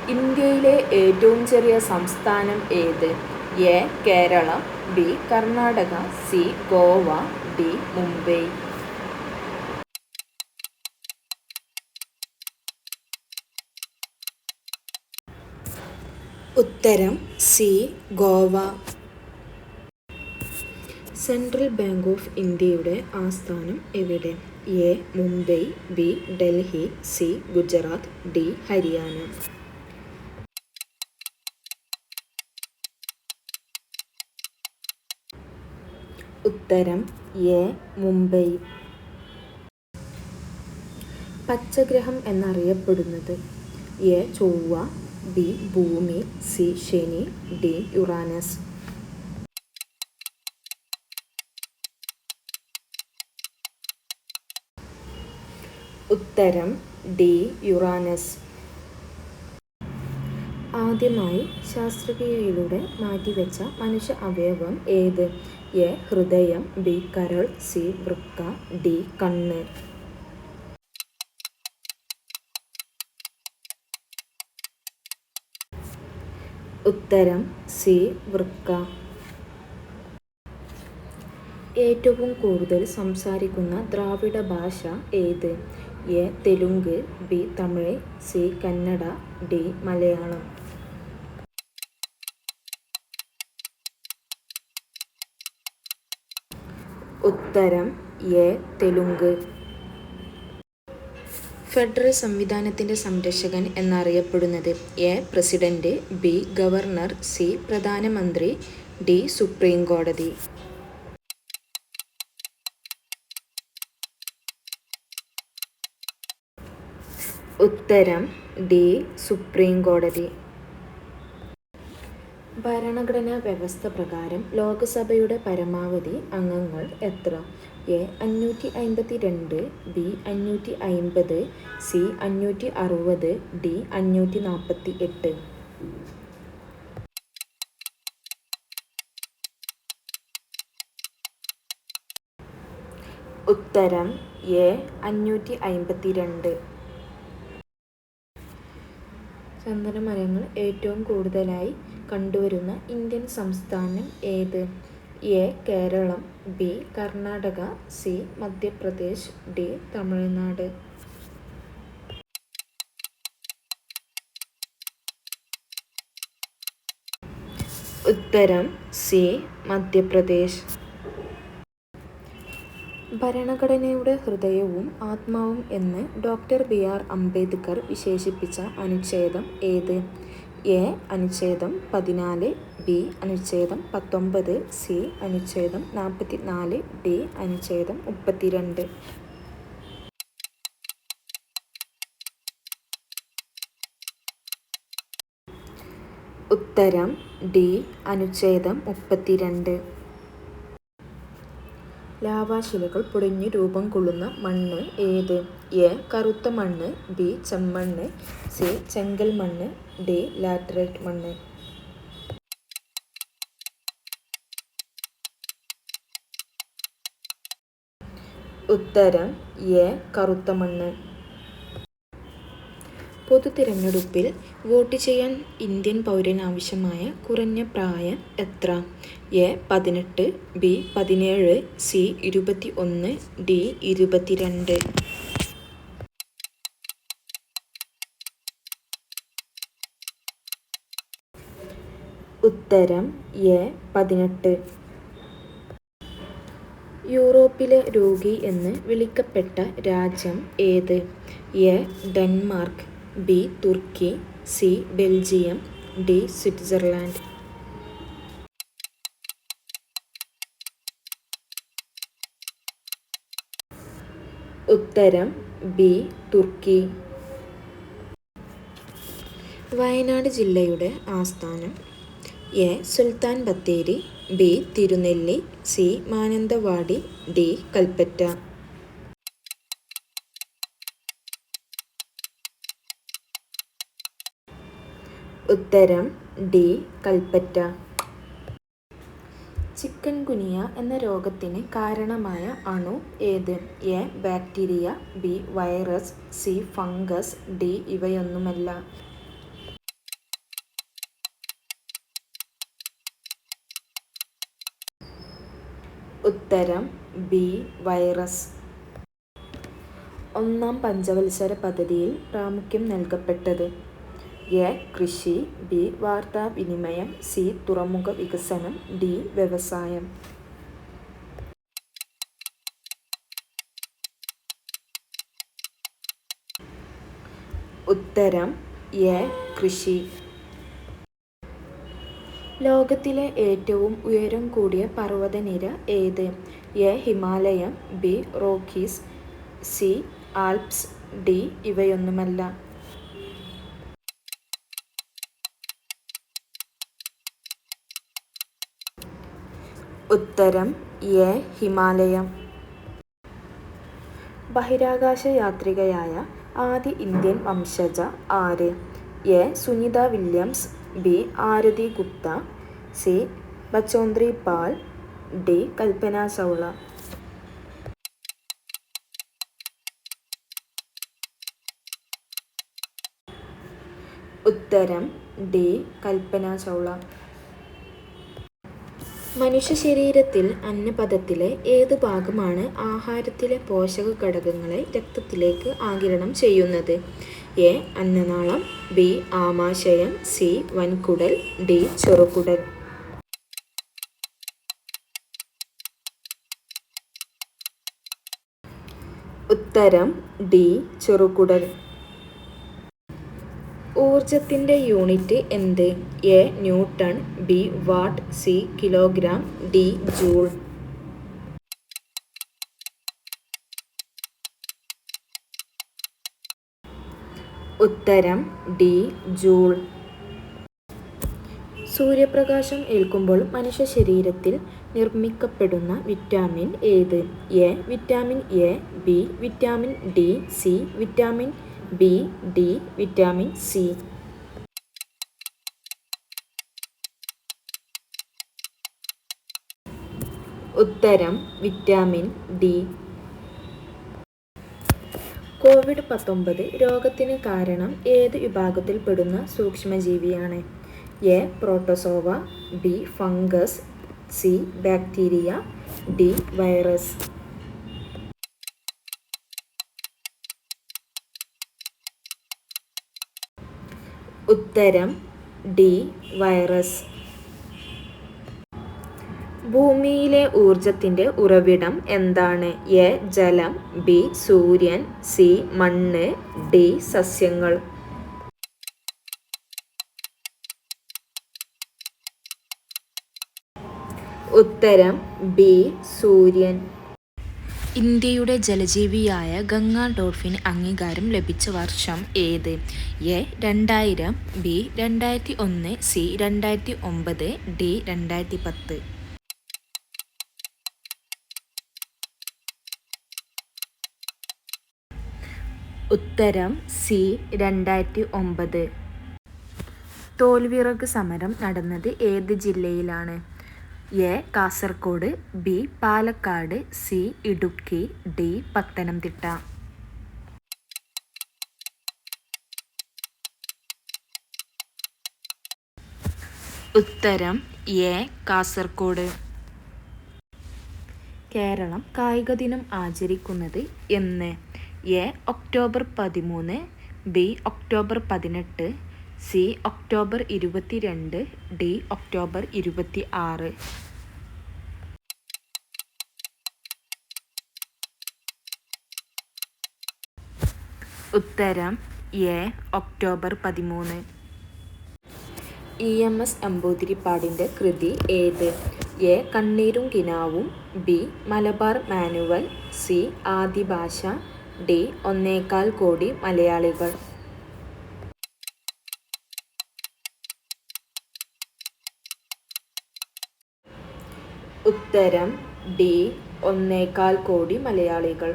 ഇന്ത്യയിലെ ഏറ്റവും ചെറിയ സംസ്ഥാനം ഏത്? A. Keralam, B. Karnataka, C. Goa, D. Mumbai. ഉത്തരം C. Goa. Central bank of ഇന്ത്യയുടെ ആസ്ഥാനം എവിടെ? A. Mumbai, B. Delhi, C. Gujarat, D. Haryana. ഉത്തരം എ. മുംബൈ. പച്ചഗ്രഹം എന്നറിയപ്പെടുന്നത്? എ. ചൊവ്വ, ബി. ഭൂമി, സി. ശനി, ഡി. യുറാനസ്. ഉത്തരം ഡി. യുറാനസ്. ആദ്യമായി ശസ്ത്രക്രിയയിലൂടെ മാറ്റിവെച്ച മനുഷ്യ അവയവം ഏത്? എ. ഹൃദയം, ബി. കരൾ, സി. വൃക്ക, ഡി. കണ്ണ്. ഉത്തരം സി. വൃക്ക. ഏറ്റവും കൂടുതൽ സംസാരിക്കുന്ന ദ്രാവിഡ ഭാഷ ഏത്? A. Telugu, B. Tamil, C. Kannada, D. Malayalam. ഉത്തരം എ. തെലുങ്ക്. ഫെഡറൽ സംവിധാനത്തിൻ്റെ സംരക്ഷകൻ എന്നറിയപ്പെടുന്നത്? A. President, B. Governor, C. പ്രധാനമന്ത്രി, ഡി. സുപ്രീം കോടതി. ഉത്തരം ഡി. സുപ്രീം കോടതി. ഭരണഘടനാ വ്യവസ്ഥ പ്രകാരം ലോകസഭയുടെ പരമാവധി അംഗങ്ങൾ എത്ര? എ. 552, ബി. 550, സി. 560, ഡി. 548. ഉത്തരം എ. 552. ചന്ദനമരങ്ങൾ ഏറ്റവും കൂടുതലായി കണ്ടുവരുന്ന ഇന്ത്യൻ സംസ്ഥാനം ഏത്? A. Keralam, B. Karnataka, C. Madhya Pradesh, D. Tamil Nadu. ഉത്തരം സി. മധ്യപ്രദേശ്. ഭരണഘടനയുടെ ഹൃദയവും ആത്മാവും എന്ന് ഡോക്ടർ ബി. ആർ. അംബേദ്കർ വിശേഷിപ്പിച്ച അനുച്ഛേദം ഏത്? എ. അനുച്ഛേദം 14, ബി. അനുച്ഛേദം 19, സി. അനുച്ഛേദം 44, ഡി. അനുച്ഛേദം 32. ഉത്തരം ഡി. അനുച്ഛേദം 32. ലാവാശിലകൾ പൊടിഞ്ഞു രൂപം കൊള്ളുന്ന മണ്ണ് ഏത്? എ. കറുത്ത മണ്ണ്, ബി. ചെമ്മണ്ണ്, സി. ചെങ്കൽ മണ്ണ്, ഡി. ലാറ്ററൈറ്റ് മണ്ണ്. ഉത്തരം എ. കറുത്ത മണ്ണ്. പൊതു തിരഞ്ഞെടുപ്പിൽ വോട്ട് ചെയ്യാൻ ഇന്ത്യൻ പൗരന് ആവശ്യമായ കുറഞ്ഞ പ്രായം എത്ര? എ. 18, ബി. 17, സി. 21, ഡി. 22. ഉത്തരം എ. 18. യൂറോപ്പിലെ രോഗി എന്ന് വിളിക്കപ്പെട്ട രാജ്യം ഏത്? A. Denmark, B. Turkey, C. Belgium, D. Switzerland. ഉത്തരം ബി. തുർക്കി. വയനാട് ജില്ലയുടെ ആസ്ഥാനം? A. Sultan Bathery, B. Thirunelli, C. Mananthavady, D. Kalpetta. ഉത്തരം ഡി. കൽപ്പറ്റ. ചിക്കൻ ഗുനിയ എന്ന രോഗത്തിന് കാരണമായ അണു ഏത്? A. Bacteria, B. Virus, C. Fungus, D. ഇവയൊന്നുമല്ല. ഉത്തരം ബി വൈറസ്. ഒന്നാം പഞ്ചവത്സര പദ്ധതിയിൽ പ്രാമുഖ്യം നൽകപ്പെട്ടത്? എ കൃഷി, ബി വാർത്താവിനിമയം, സി തുറമുഖ വികസനം, ഡി വ്യവസായം. ഉത്തരം എ കൃഷി. ലോകത്തിലെ ഏറ്റവും ഉയരം കൂടിയ പർവ്വതനിര ഏത്? A Himalayam, B Rockies, C Alps, D ഇവയൊന്നുമല്ല. ഉത്തരം എ ഹിമാലയം. ബഹിരാകാശ യാത്രികയായ ആദ്യ ഇന്ത്യൻ വംശജ ആര്? A Sunita Williams, B Aarti Gupta, C Bachendri Pal, D Kalpana Chawla. ഉത്തരം ഡി കൽപ്പന ചൗള. മനുഷ്യ ശരീരത്തിൽ അന്നപഥത്തിലെ ഏത് ഭാഗമാണ് ആഹാരത്തിലെ പോഷക ഘടകങ്ങളെ രക്തത്തിലേക്ക് ആഗിരണം ചെയ്യുന്നത്? എ അന്നനാളം, ബി ആമാശയം, സി വൻകുടൽ, ഡി ചെറുകുടൽ. ഉത്തരം ഡി ചെറുകുടൽ. ഊർജത്തിന്റെ യൂണിറ്റ് എന്ത്? A newton, B watt, C kilogram, D joule. ഉത്തരം ഡി ജൂൾ. സൂര്യപ്രകാശം ഏൽക്കുമ്പോൾ മനുഷ്യ ശരീരത്തിൽ നിർമ്മിക്കപ്പെടുന്ന വിറ്റാമിൻ ഏത്? A vitamin A, B vitamin D, C vitamin B, D vitamin C. ഉത്തരം വിറ്റാമിൻ ഡി. കോവിഡ്-19 രോഗത്തിന് കാരണം ഏത് വിഭാഗത്തിൽപ്പെടുന്ന സൂക്ഷ്മജീവിയാണ്? A protozoa, B fungus, C bacteria, D virus. ഉത്തരം ഡി വൈറസ്. ഭൂമിയിലെ ഊർജത്തിന്റെ ഉറവിടം എന്താണ്? എ ജലം, ബി സൂര്യൻ, സി മണ്ണ്, ഡി സസ്യങ്ങൾ. ഉത്തരം ബി സൂര്യൻ. ഇന്ത്യയുടെ ജലജീവിയായ ഗംഗാ ഡോൾഫിന് അംഗീകാരം ലഭിച്ച വർഷം ഏത്? A 2000, B 2001, C 2009, D 2010. ഉത്തരം സി 2009. തോൽവിറക് സമരം നടന്നത് ഏത് ജില്ലയിലാണ്? A Kasaragod, B Palakkad, C Idukki, D Pathanamthitta. ഉത്തരം എ കാസർഗോഡ്. കേരളം കായിക ദിനം ആചരിക്കുന്നത് എന്ന്? A October 13, B October 18, C October 22, D October 26. ഉത്തരം എ ഒക്ടോബർ 13. EMS നമ്പൂതിരിപ്പാടിൻ്റെ കൃതി ഏത്? എ കണ്ണീരും കിനാവും, ബി മലബാർ മാനുവൽ, സി ആദിഭാഷ, ഡി 1.25 കോടി മലയാളികൾ. ഉത്തരം ഡി 1.25 കോടി മലയാളികൾ.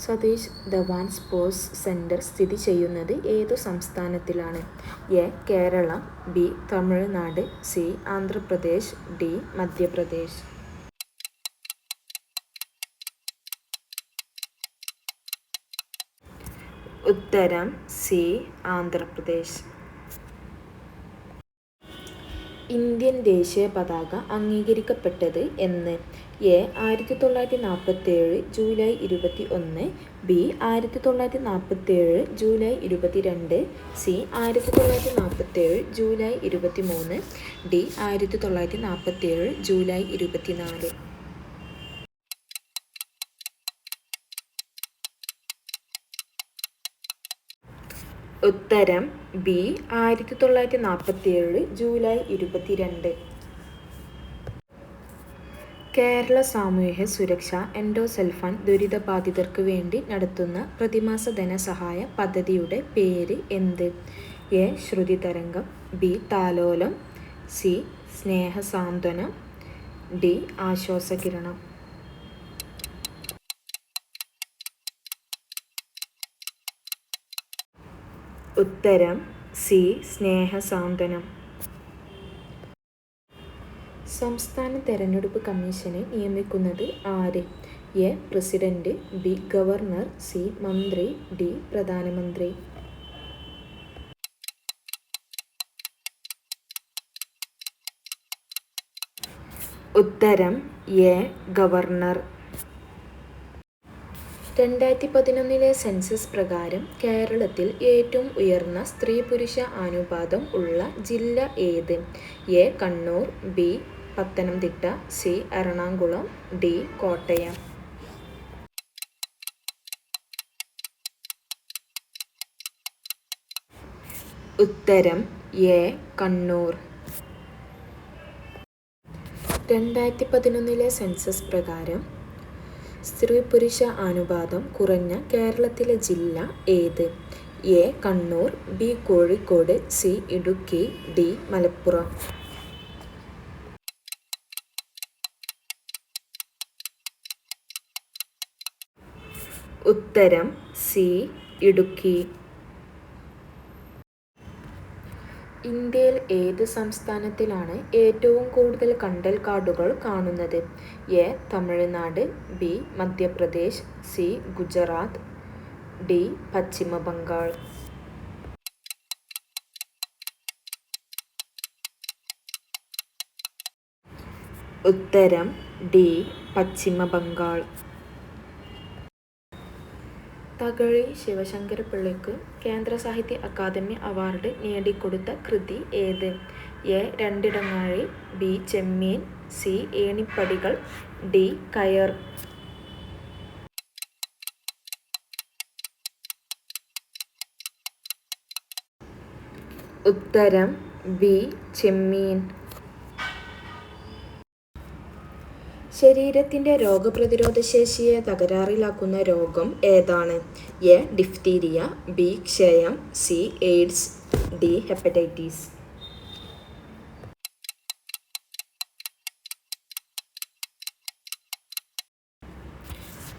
സതീഷ് ധവാൻ സ്പോർട്സ് സെന്റർ സ്ഥിതി ചെയ്യുന്നത് ഏതു സംസ്ഥാനത്തിലാണ്? A Keralam, B Tamil Nadu, C Andhra Pradesh, D Madhya Pradesh. ഉത്തരം സി ആന്ധ്രാപ്രദേശ്. ഇന്ത്യൻ ദേശീയ പതാക അംഗീകരിക്കപ്പെട്ടത് എന്ന്? A 1947 July 21, B 1947 July 22, C 1947 July 23, D 1947 July 24. ഉത്തരം ബി 1947 ജൂലൈ 22. കേരള സാമൂഹ്യ സുരക്ഷ എൻഡോസൾഫാൻ ദുരിതബാധിതർക്ക് വേണ്ടി നടത്തുന്ന പ്രതിമാസ ധനസഹായ പദ്ധതിയുടെ പേര് എന്ത്? എ ശ്രുതിതരംഗം, ബി താലോലം, സി സ്നേഹസാന്ത്വനം, ഡി ആശ്വാസകിരണം. ഉത്തരം സി സ്നേഹസാന്ത്വനം. സംസ്ഥാന തെരഞ്ഞെടുപ്പ് കമ്മീഷനെ നിയമിക്കുന്നത് ആര്? A president, B governor, C മന്ത്രി, ഡി പ്രധാനമന്ത്രി. ഉത്തരം എ ഗവർണർ. 2011 സെൻസസ് പ്രകാരം കേരളത്തിൽ ഏറ്റവും ഉയർന്ന സ്ത്രീ-പുരുഷ അനുപാതം ഉള്ള ജില്ല ഏത്? A Kannur, B Pathanamthitta, C Ernakulam, D Kottayam. ഉത്തരം എ കണ്ണൂർ. 2011 സെൻസസ് പ്രകാരം സ്ത്രീ-പുരുഷ അനുപാതം കുറഞ്ഞ കേരളത്തിലെ ജില്ല ഏത്? A Kannur, B Kozhikode, C Idukki, D Malappuram. ഉത്തരം സി ഇടുക്കി. ഇന്ത്യയിൽ ഏത് സംസ്ഥാനത്തിലാണ് ഏറ്റവും കൂടുതൽ കണ്ടൽക്കാടുകൾ കാണുന്നത്? A Tamil Nadu, B Madhya Pradesh, C Gujarat, D പശ്ചിമ ബംഗാൾ. ഉത്തരം ഡി പശ്ചിമ ബംഗാൾ. തകഴി ശിവശങ്കരപ്പിള്ളയ്ക്ക് കേന്ദ്ര സാഹിത്യ അക്കാദമി അവാർഡ് നേടിക്കൊടുത്ത കൃതി ഏത്? A Randidangazhi, B Chemmeen, C ഏണിപ്പടികൾ, D കയർ. ഉത്തരം ബി ചെമ്മീൻ. ശരീരത്തിൻ്റെ രോഗപ്രതിരോധ ശേഷിയെ തകരാറിലാക്കുന്ന രോഗം ഏതാണ്? എ ഡിഫ്തീരിയ, ബി ക്ഷയം, സി എയ്ഡ്സ്, ഡി ഹെപ്പറ്റൈറ്റിസ്.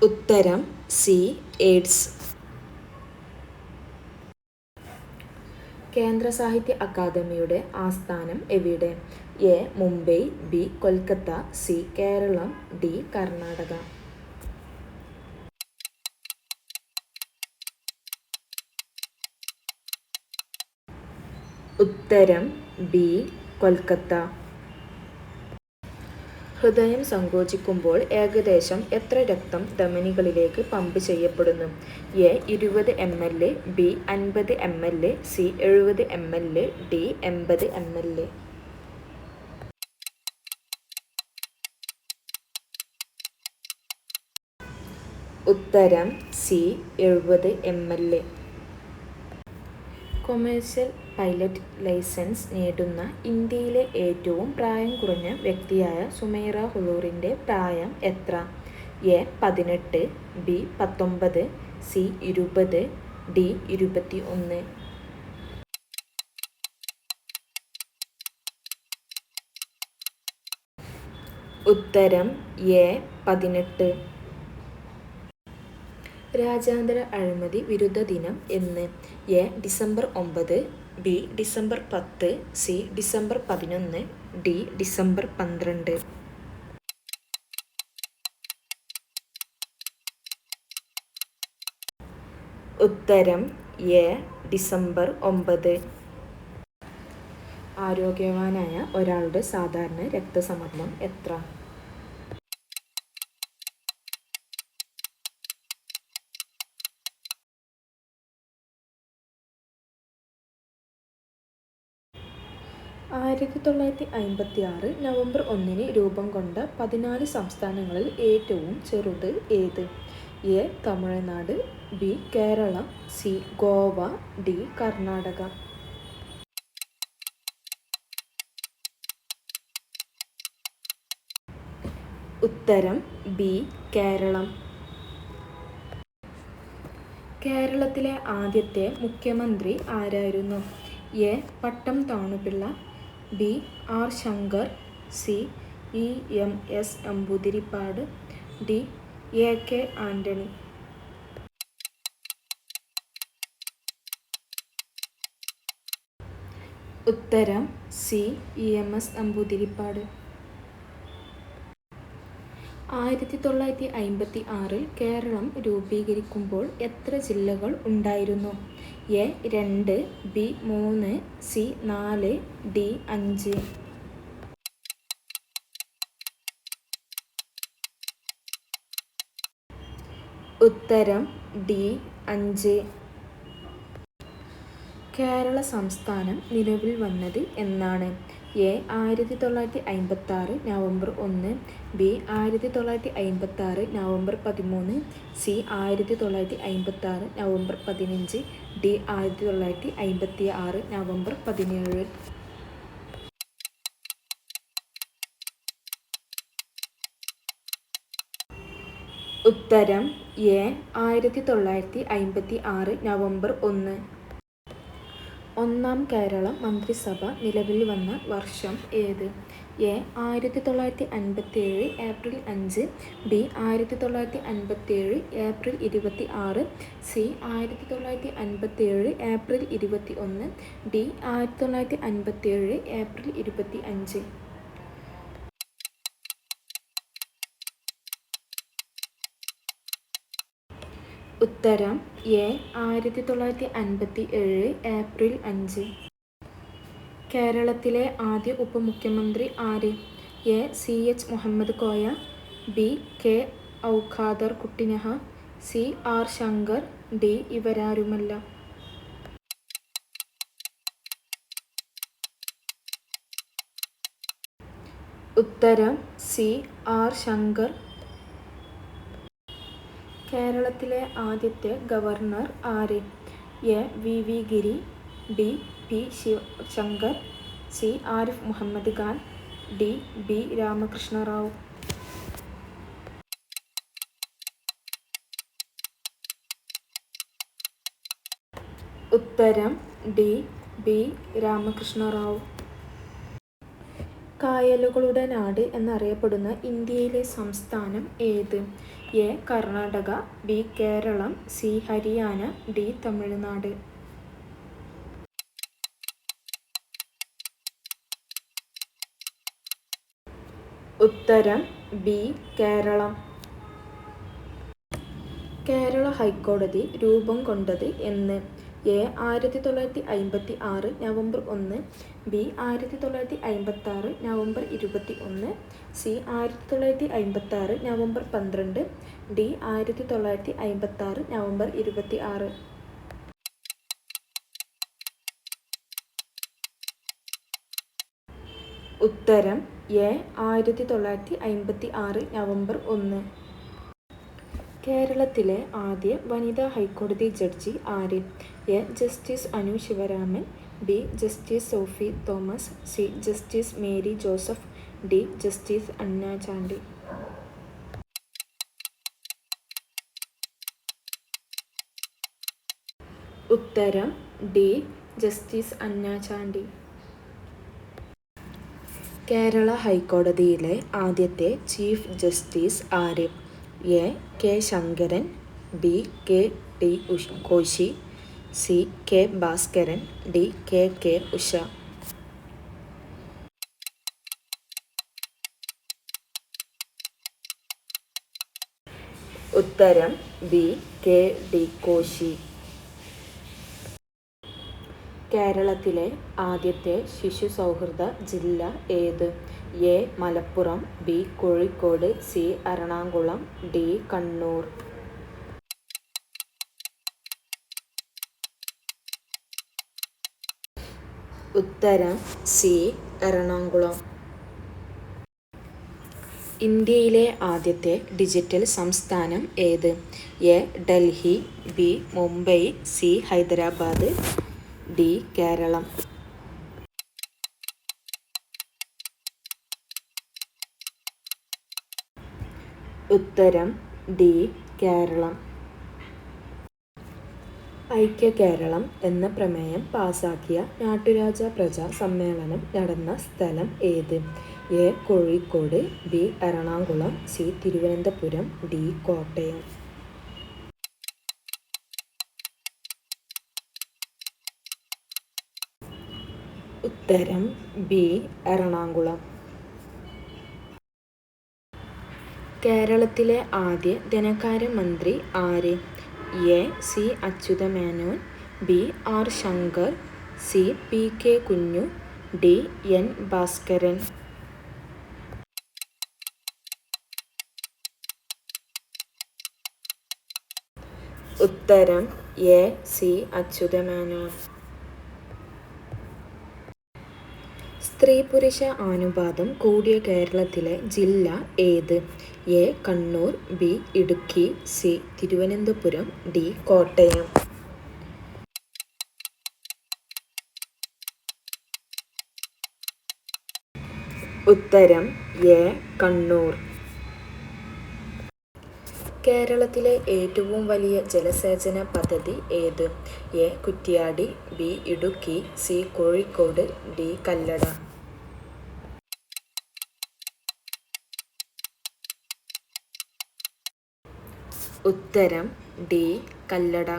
ഉത്തരം സി എയ്ഡ്സ്. കേന്ദ്ര സാഹിത്യ അക്കാദമിയുടെ ആസ്ഥാനം എവിടെ? A Mumbai, B Kolkata, C Keralam, D Karnataka. ഉത്തരം ബി കൊൽക്കത്ത. ഹൃദയം സങ്കോചിക്കുമ്പോൾ ഏകദേശം എത്ര രക്തം ധമനികളിലേക്ക് പമ്പ് ചെയ്യപ്പെടുന്നു? A 20 ml, B 50 ml, C 70 ml, D 80 ml. ഉത്തരം C 70 ml. Commercial pilot license നേടുന്ന ഇന്ത്യയിലെ ഏറ്റവും പ്രായം കുറഞ്ഞ വ്യക്തിയായ സുമൈറ ഹുളൂറിൻ്റെ പ്രായം എത്ര? A 18, B 19, C 20, D 21. ഉത്തരം എ 18. രാജ്യാന്തര അഴിമതി വിരുദ്ധ ദിനം എന്ന്? A December 9, B December 10, C December 11, D December 12. ഉത്തരം എ ഡിസംബർ 9. ആരോഗ്യവാനായ ഒരാളുടെ സാധാരണ രക്തസമ്മർദ്ദം എത്ര? 1956 നവംബർ 1 രൂപം കൊണ്ട 14 സംസ്ഥാനങ്ങളിൽ ഏറ്റവും ചെറുത് ഏത്? A. Tamil Nadu, B. Keralam, C. Goa, D. Karnataka. ഉത്തരം ബി. കേരളം. കേരളത്തിലെ ആദ്യത്തെ മുഖ്യമന്ത്രി ആരായിരുന്നു? A. Pattom Thanu Pillai, B. R. Shankar, C. E. M. S. Namboodiripad, D. A. K. Antony. ഉത്തരം സി. ഇ.എം.എസ്. നമ്പൂതിരിപ്പാട്. 1956 കേരളം രൂപീകരിക്കുമ്പോൾ എത്ര ജില്ലകൾ ഉണ്ടായിരുന്നു? എ. 2, ബി. 3, സി. 4, ഡി. 5. ഉത്തരം ഡി. 5. കേരള സംസ്ഥാനം നിലവിൽ വന്നത് എന്നാണ്? A. 1956 November 1, B. 1956 November 13, C. 1956 November 15, D. 1956 November 17. ഉത്തരം എ. 1956 നവംബർ 1. ഒന്നാം കേരള മന്ത്രിസഭ നിലവിൽ വന്ന വർഷം ഏത്? A. 1957 April 5, B. 1957 April 26, C. 1957 April 21, D. 1957 April 25. ഉത്തരം എ. 1957 ഏപ്രിൽ 5. കേരളത്തിലെ ആദ്യ ഉപമുഖ്യമന്ത്രി ആര്? A. C. H. Muhammad Koya, B. K. Avukader Kuttynaha, C. R. Shankar, D. ഇവരാരുമല്ല. ഉത്തരം സി. ആർ. ശങ്കർ. കേരളത്തിലെ ആദ്യത്തെ ഗവർണർ ആര്? A. V. V. Giri, B. P. Sivasankar, C. Arif Muhammad Khan, D. B. Ramakrishna Rao. ഉത്തരം ഡി. ബി. രാമകൃഷ്ണ റാവു. കായലുകളുടെ നാട് എന്നറിയപ്പെടുന്ന ഇന്ത്യയിലെ സംസ്ഥാനം ഏത്? A. Karnataka, B. Keralam, C. Haryana, D. Tamil Nadu. ഉത്തരം ബി. കേരളം. കേരള ഹൈക്കോടതി രൂപം കൊണ്ടത് എന്ന്? A. 1956 November 1, B. 1956 November 21, C. 1956 November 12, D. 1956 November 26. ഉത്തരം എ. 1956 നവംബർ 1. കേരളത്തിലെ ആദ്യ വനിതാ ഹൈക്കോടതി ജഡ്ജി ആര്? A. Justice Anu Sivaraman, B. Justice Sophy Thomas, C. Justice Mary Joseph, D. Justice Anna Chandy. ഉത്തരം ഡി. ജസ്റ്റിസ് അന്ന ചാണ്ടി. കേരള ഹൈക്കോടതിയിലെ ആദ്യത്തെ ചീഫ് ജസ്റ്റിസ് ആര്? A. K. Sankaran, B. K. T. Koshy, C. K. Bhaskaran, D. K. K. Usha. ഉത്തരം ബി. കെ. ടി. കോശി. കേരളത്തിലെ ആദ്യത്തെ ശിശു സൗഹൃദ ജില്ല ഏത്? A. Malappuram, B. Kozhikode, C. Ernakulam, D. Kannur. ഉത്തരം സി. എറണാകുളം. ഇന്ത്യയിലെ ആദ്യത്തെ ഡിജിറ്റൽ സംസ്ഥാനം ഏത്? A. Delhi, B. Mumbai, C. Hyderabad, D. Keralam. ഉത്തരം ഡി. കേരളം. ഐക്യ കേരളം എന്ന പ്രമേയം പാസാക്കിയ നാട്ടുരാജ പ്രജാ സമ്മേളനം നടന്ന സ്ഥലം ഏത്? A. Kozhikode, B. Ernakulam, C. Thiruvananthapuram, D. Kottayam. ഉത്തരം ബി. എറണാകുളം. കേരളത്തിലെ ആദ്യ ധനകാര്യമന്ത്രി ആര്? A. C. Achutha Menon, B. R. Shankar, C. P. K. Kunju, D. N. Bhaskaran. ഉത്തരം എ. സി. അച്യുതമേനോൻ. സ്ത്രീ പുരുഷ അനുപാതം കൂടിയ കേരളത്തിലെ ജില്ല ഏത്? A. Kannur, B. Idukki, C. Thiruvananthapuram, D. Kottayam. ഉത്തരം എ. കണ്ണൂർ. കേരളത്തിലെ ഏറ്റവും വലിയ ജലസേചന പദ്ധതി ഏത്? A. Kuttiyadi, B. Idukki, C. Kozhikode, D. Kallada. ഉത്തരം ഡി. കല്ലട.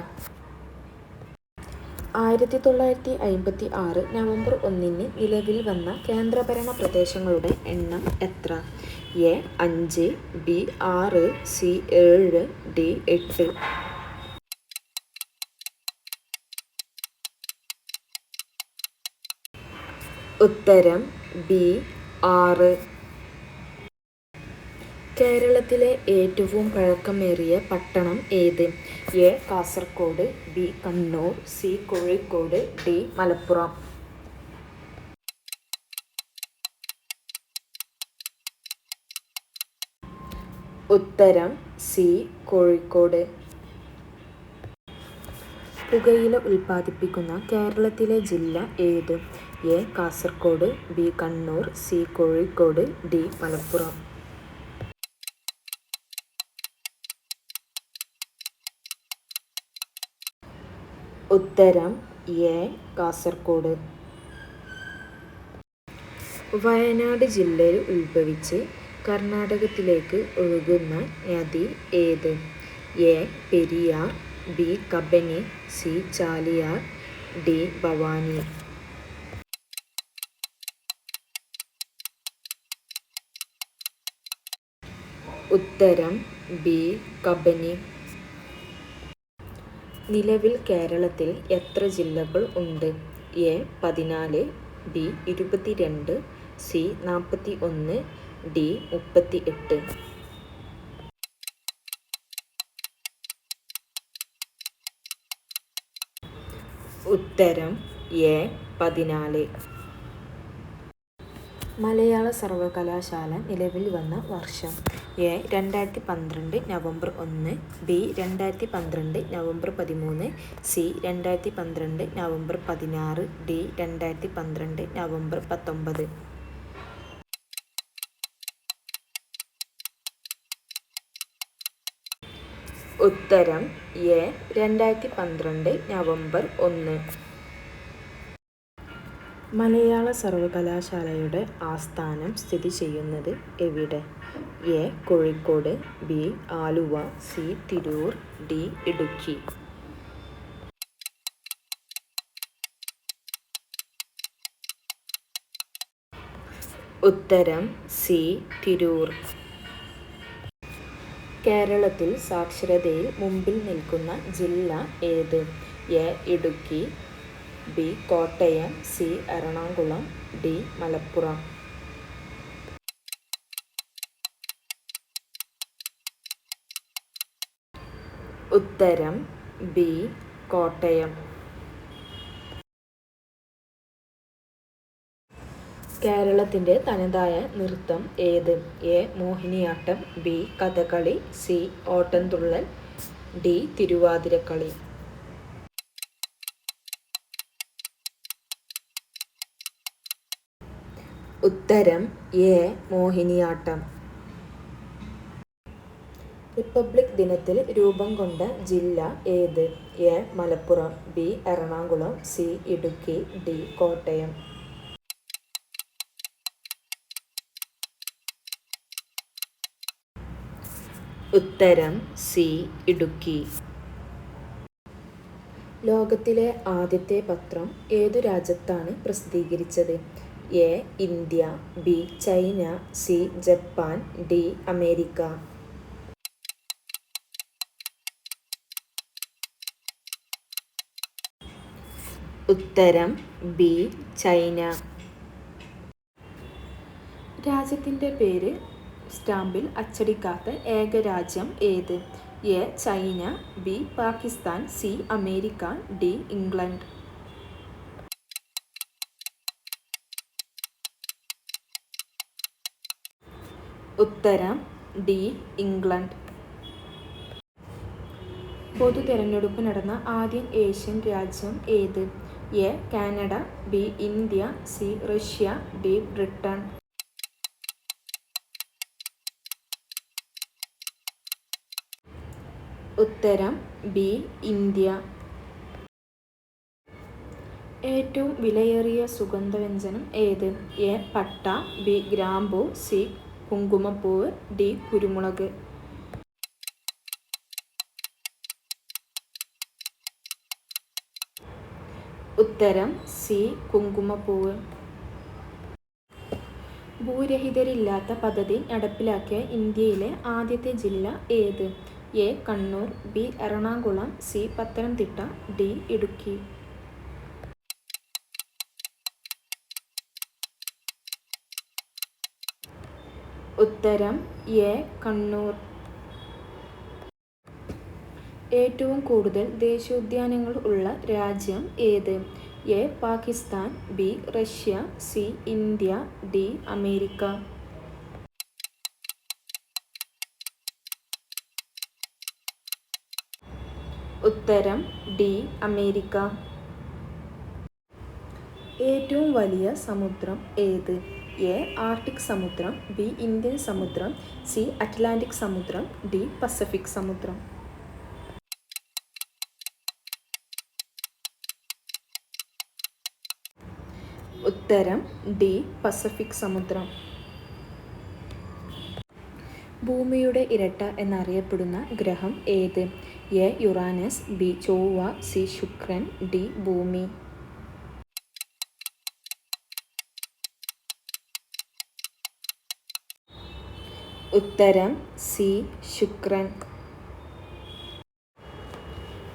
1956 നവംബർ 1 നിലവിൽ വന്ന കേന്ദ്രഭരണ പ്രദേശങ്ങളുടെ എണ്ണം എത്ര? എ. 5, ബി. 6, സി. 7, ഡി. 8. ഉത്തരം ബി. 6. കേരളത്തിലെ ഏറ്റവും പഴക്കമേറിയ പട്ടണം ഏത്? A. Kasaragod, B. Kannur, C. Kozhikode, D. Malappuram. ഉത്തരം സി. കോഴിക്കോട്. പുകയില ഉൽപ്പാദിപ്പിക്കുന്ന കേരളത്തിലെ ജില്ല ഏത്? A. Kasaragod, B. Kannur, C. Kozhikode, D. Malappuram. ഉത്തരം എ. കാസർഗോഡ്. വയനാട് ജില്ലയിൽ ഉത്ഭവിച്ച് കർണാടകത്തിലേക്ക് ഒഴുകുന്ന നദി ഏത്? A. Periyar, B. Kabini, C. Chaliyar, D. Bhavani. ഉത്തരം ബി. കബനി. നിലവിൽ കേരളത്തിൽ എത്ര ജില്ലകൾ ഉണ്ട്? എ. 14, ബി. 22, സി. 41, ഡി. 38. ഉത്തരം എ. 14. മലയാള സർവകലാശാല നിലവിൽ വന്ന വർഷം? A. 2012 November 1, B. 2012 November 13, C. 2012 November 16, D. 2012 November 19. ഉത്തരം എ. 2012 നവംബർ 1. മലയാള സർവകലാശാലയുടെ ആസ്ഥാനം സ്ഥിതി ചെയ്യുന്നത് എവിടെ? A. Kozhikode, B. Aluva, C. Tirur, D. Idukki. ഉത്തരം സി. തിരൂർ. കേരളത്തിൽ സാക്ഷരതയിൽ മുമ്പിൽ നിൽക്കുന്ന ജില്ല ഏത്? A. Idukki, B Kottayam, C Ernakulam, D Malappuram. ഉത്തരം ബി കോട്ടയം. കേരളത്തിൻ്റെ തനതായ നൃത്തം ഏത്? A Mohiniyattam, B Kathakali, C Ottamthullal, D Thiruvathirakali. ഉത്തരം എ മോഹിനിയാട്ടം. റിപ്പബ്ലിക് ദിനത്തിൽ രൂപം കൊണ്ട ജില്ല ഏത്? A Malappuram, B Ernakulam, C Idukki, D Kottayam. ഉത്തരം സി ഇടുക്കി. ലോകത്തിലെ ആദ്യത്തെ പത്രം ഏതു രാജ്യത്താണ് പ്രസിദ്ധീകരിച്ചത്? A India, B China, C Japan, D America. ഉത്തരം ബി ചൈന. രാജ്യത്തിൻ്റെ പേര് സ്റ്റാമ്പിൽ അച്ചടിക്കാത്ത ഏക രാജ്യം ഏത്? A China, B Pakistan, C America, D England. ഉത്തരം ഡി ഇംഗ്ലണ്ട്. പൊതു തിരഞ്ഞെടുപ്പ് നടന്ന ആദ്യ ഏഷ്യൻ രാജ്യം ഏത്? A Canada, B India, C Russia, D Britain. ഉത്തരം ബി ഇന്ത്യ. ഏറ്റവും വിലയേറിയ സുഗന്ധവ്യഞ്ജനം ഏത്? എ പട്ട, ബി ഗ്രാമ്പൂ, സി കുങ്കുമപ്പൂവ്, ഡി കുരുമുളക്. ഉത്തരം സി കുങ്കുമപ്പൂവ്. ഭൂരഹിതരില്ലാത്ത പദ്ധതി നടപ്പിലാക്കിയ ഇന്ത്യയിലെ ആദ്യത്തെ ജില്ല ഏത്? A Kannur, B Ernakulam, C Pathanamthitta, D Idukki. ഉത്തരം എ കണ്ണൂർ. ഏറ്റവും കൂടുതൽ ദേശീയോദ്യാനങ്ങൾ ഉള്ള രാജ്യം ഏത്? A Pakistan, B Russia, C India, D America. ഉത്തരം ഡി അമേരിക്ക. ഏറ്റവും വലിയ സമുദ്രം ഏത്? എ ആർട്ടിക് സമുദ്രം, ബി ഇന്ത്യൻ സമുദ്രം, സി അറ്റ്ലാന്റിക് സമുദ്രം, ഡി പസഫിക് സമുദ്രം. ഉത്തരം ഡി പസഫിക് സമുദ്രം. ഭൂമിയുടെ ഇരട്ട എന്നറിയപ്പെടുന്ന ഗ്രഹം ഏത്? എ യുറാനസ്, ബി ചൊവ്വ, സി ശുക്രൻ, ഡി ഭൂമി. ഉത്തരം സി ശുക്രൻ.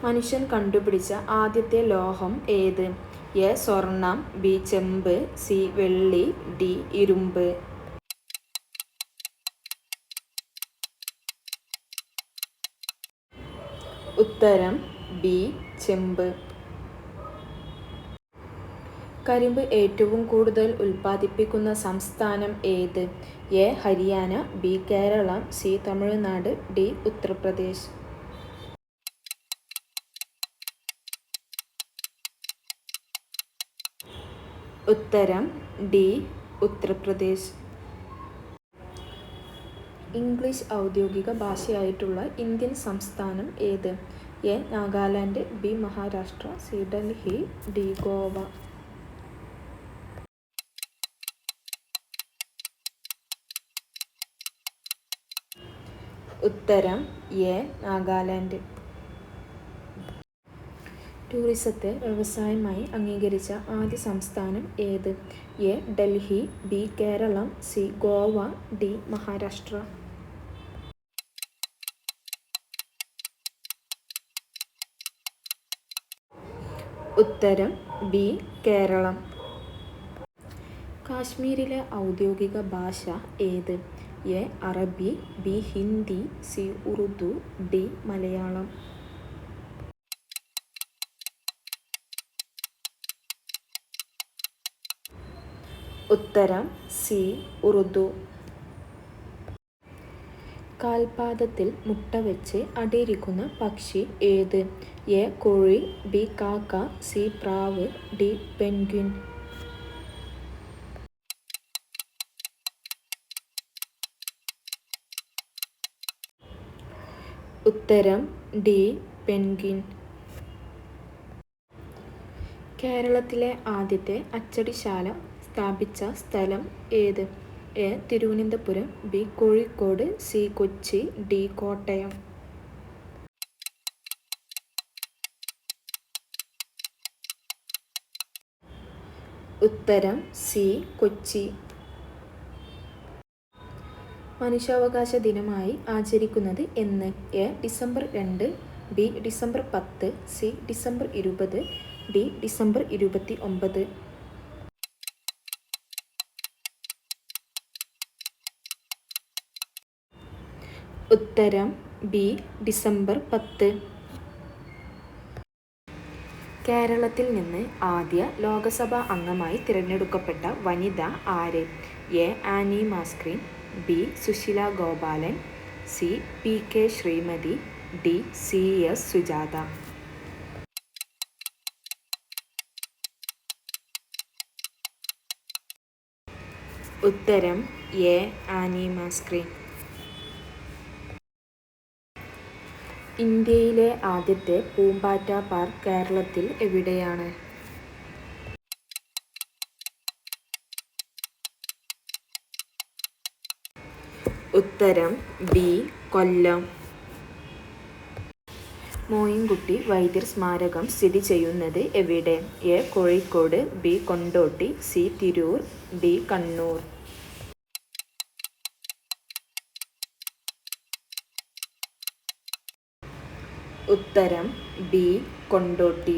മനുഷ്യൻ കണ്ടുപിടിച്ച ആദ്യത്തെ ലോഹം ഏത്? എ സ്വർണം, ബി ചെമ്പ്, സി വെള്ളി, ഡി ഇരുമ്പ്. ഉത്തരം ബി ചെമ്പ്. കരിമ്പ് ഏറ്റവും കൂടുതൽ ഉൽപ്പാദിപ്പിക്കുന്ന സംസ്ഥാനം ഏത്? A Haryana, B Keralam, C Tamil Nadu, D Uttar Pradesh. ഉത്തരം ഡി ഉത്തർപ്രദേശ്. ഇംഗ്ലീഷ് ഔദ്യോഗിക ഭാഷയായിട്ടുള്ള ഇന്ത്യൻ സംസ്ഥാനം ഏത്? A Nagaland, B Maharashtra, C Delhi, D Goa. ഉത്തരം എ നാഗാലാൻഡ്. ടൂറിസത്തെ വ്യവസായമായി അംഗീകരിച്ച ആദ്യ സംസ്ഥാനം ഏത്? A Delhi, B Keralam, C Goa, D Maharashtra. ഉത്തരം ബി കേരളം. കാശ്മീരിലെ ഔദ്യോഗിക ഭാഷ ഏത്? A Arabi, B Hindi, C Urdu, D Malayalam. ഉത്തരം സി ഉറുദു. കാൽപാദത്തിൽ മുട്ട വെച്ച് അടയിരിക്കുന്ന പക്ഷി ഏത്? എ കോഴി, ബി കാക്ക, സി പ്രാവ്, ഡി പെൻഗ്വിൻ. ഉത്തരം ഡി പെൻഗ്വിൻ. കേരളത്തിലെ ആദ്യത്തെ അച്ചടിശാല സ്ഥാപിച്ച സ്ഥലം ഏത്? A Thiruvananthapuram, B Kozhikode, C Kochi, D Kottayam. ഉത്തരം സി കൊച്ചി. മനുഷ്യാവകാശ ദിനമായി ആചരിക്കുന്നത് എന്ന്? A December 2, B December 10, C December 20, D December 29. ഉത്തരം ബി ഡിസംബർ 10. കേരളത്തിൽ നിന്ന് ആദ്യ ലോകസഭാ അംഗമായി തിരഞ്ഞെടുക്കപ്പെട്ട വനിത ആര്? A Annie Mascarene, B Susheela Gopalan, C P K Sreemathi, D C S Sujatha. ഉത്തരം എ ആനി മാസ്ക്രീൻ. ഇന്ത്യയിലെ ആദ്യത്തെ പൂമ്പാറ്റ പാർക്ക് കേരളത്തിൽ എവിടെയാണ്? ഉത്തരം ബി കൊല്ലം. മോയിൻകുട്ടി വൈദ്യർ സ്മാരകം സ്ഥിതി ചെയ്യുന്നത് എവിടെ? A Kozhikode, B Kondotty, C Tirur, D Kannur. ഉത്തരം ബി കൊണ്ടോട്ടി.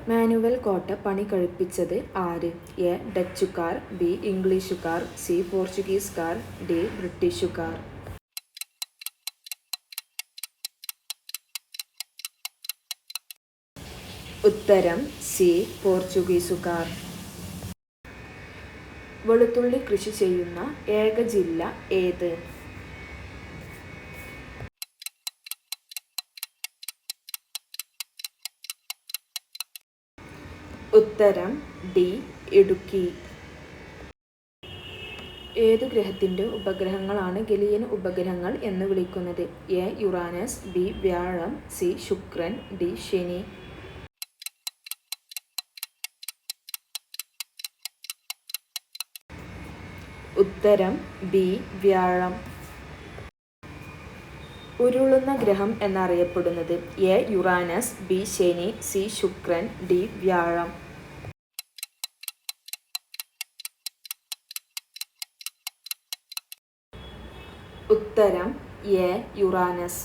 മാനുവൽ കോട്ട പണി കഴിപ്പിച്ചത് ആര്? എ ഡച്ചുകാർ, ബി ഇംഗ്ലീഷുകാർ, സി പോർച്ചുഗീസുകാർ, ഡി ബ്രിട്ടീഷുകാർ. ഉത്തരം സി പോർച്ചുഗീസുകാർ. വെളുത്തുള്ളി കൃഷി ചെയ്യുന്ന ഏക ജില്ല ഏത്? ഉത്തരം ഡി ഇടുക്കി. ഏതു ഗ്രഹത്തിൻ്റെ ഉപഗ്രഹങ്ങളാണ് ഗലീലിയൻ ഉപഗ്രഹങ്ങൾ എന്ന് വിളിക്കുന്നത്? എ യുറാനസ്, ബി വ്യാഴം, സി ശുക്രൻ, ഡി ശനി. ഉത്തരം ബി വ്യാഴം. ഉരുളുന്ന ഗ്രഹം എന്നറിയപ്പെടുന്നത്? എ യുറാനസ്, ബി ശനി, സി ശുക്രൻ, ഡി വ്യാഴം. ഉത്തരം എ യുറാനസ്.